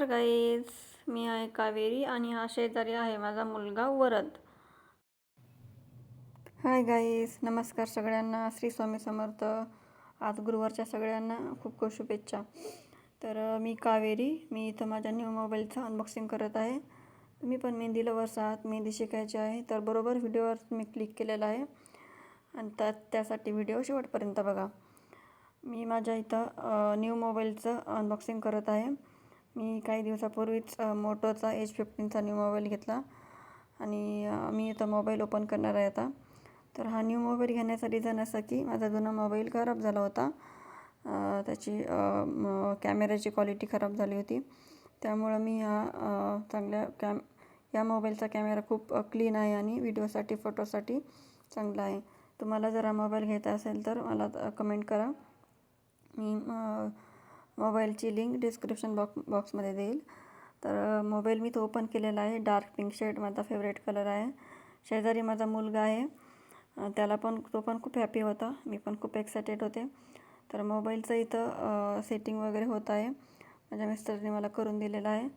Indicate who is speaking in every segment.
Speaker 1: Guys, मी आहे कावेरी आणि हा शेजारी आहे माझा मुलगा वरद. हाय गाईज, नमस्कार सगळ्यांना. श्री स्वामी समर्थ. आज गुरुवारच्या सगळ्यांना खूप खूप शुभेच्छा. तर मी कावेरी, मी इथं माझ्या न्यू मोबाईलचं अनबॉक्सिंग करत आहे. तुम्ही पण मेहंदी लवर्स आहात, मेहंदी शिकायची आहे तर बरोबर व्हिडिओवर मी क्लिक केलेला आहे आणि त्यासाठी व्हिडिओ शेवटपर्यंत बघा. मी माझ्या इथं न्यू मोबाईलचं अनबॉक्सिंग करत आहे. मी काही दिवसापूर्वीच मोटोचा H15चा न्यू मोबाईल घेतला आणि मी आता मोबाईल ओपन करणार आहे आता. तर हा न्यू मोबाईल घेण्याचा रिझन असं की माझा जुना मोबाईल खराब झाला होता. त्याची कॅमेऱ्याची क्वालिटी खराब झाली होती. त्यामुळं मी या मोबाईलचा कॅमेरा खूप क्लीन आहे आणि व्हिडिओसाठी फोटोसाठी चांगला आहे. तुम्हाला जर हा मोबाईल घ्यायचा असेल तर मला कमेंट करा. मी मोबाईलची लिंक डिस्क्रिप्शन बॉक्समध्ये देईल. तर मोबाईल मी तो ओपन केलेला आहे. डार्क पिंक शेड माझा फेवरेट कलर आहे. शेजारी माझा मुलगा आहे, तो पण खूप हॅपी होता. मी पण खूप एक्सायटेड होते. तर मोबाईलचं इथं सेटिंग वगैरे होत आहे. माझ्या मिस्टरने मला करून दिलेलं आहे.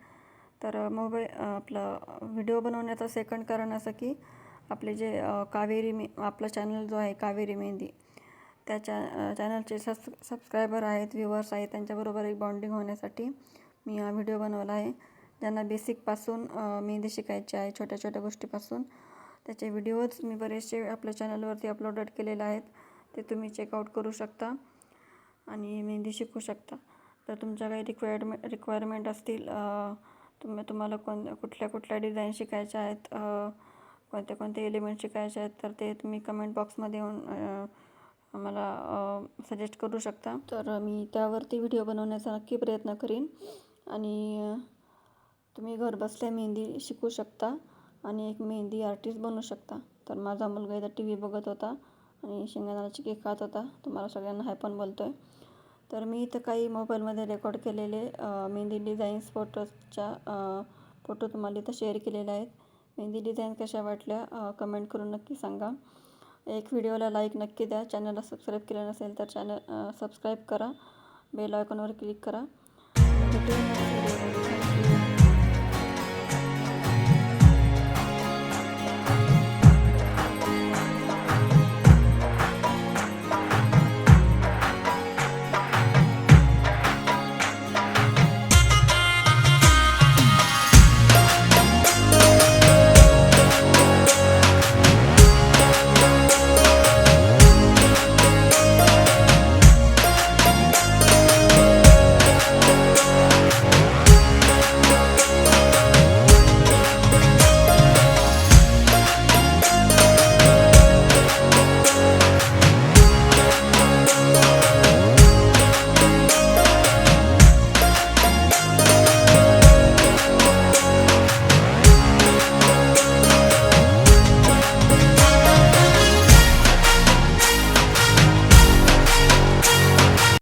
Speaker 1: तर आपलं व्हिडिओ बनवण्याचं सेकंड कारण असं की आपले जे आपला चॅनल जो आहे कावेरी मेहंदी, त्या चॅनलचे सबस्क्रायबर आहेत, व्ह्यूवर्स आहेत, त्यांच्याबरोबर एक बॉन्डिंग होण्यासाठी मी हा व्हिडिओ बनवला आहे. ज्यांना बेसिकपासून मेहंदी शिकायची आहे, छोट्या छोट्या गोष्टीपासून, त्याचे व्हिडिओज मी बरेचसे आपल्या चॅनलवरती अपलोडेड केलेले आहेत. ते तुम्ही चेकआउट करू शकता आणि मेहंदी शिकू शकता. तर तुमच्या काही रिक्वायरमेंट असतील, तुम्हाला कुठल्या डिझाईन शिकायच्या आहेत, कोणते एलिमेंट शिकायचे आहेत, तर ते तुम्ही कमेंट बॉक्समध्ये येऊन मला सजेस्ट करू शकता. तर मी त्यावरती व्हिडिओ बनवण्याचा नक्की प्रयत्न करीन आणि तुम्ही घर बसल्या मेहंदी शिकू शकता आणि एक मेहंदी आर्टिस्ट बनू शकता. तर माझा मुलगा इथं TV बघत होता आणि शेंगदाण्याची केक खात होता. तुम्हाला सगळ्यांना हाय पण बोलतो आहे. तर मी इथं काही मोबाईलमध्ये रेकॉर्ड केलेले मेहंदी डिझाईन्स फोटो तुम्हाला इथं शेअर केलेले आहेत. मेहंदी डिझाईन कशा वाटल्या कमेंट करून नक्की सांगा. एक व्हिडिओला लाईक नक्की द्या. चॅनलला सबस्क्राईब केलं नसेल तर चॅनल सबस्क्राईब करा. बेल आयकॉनवर क्लिक करा.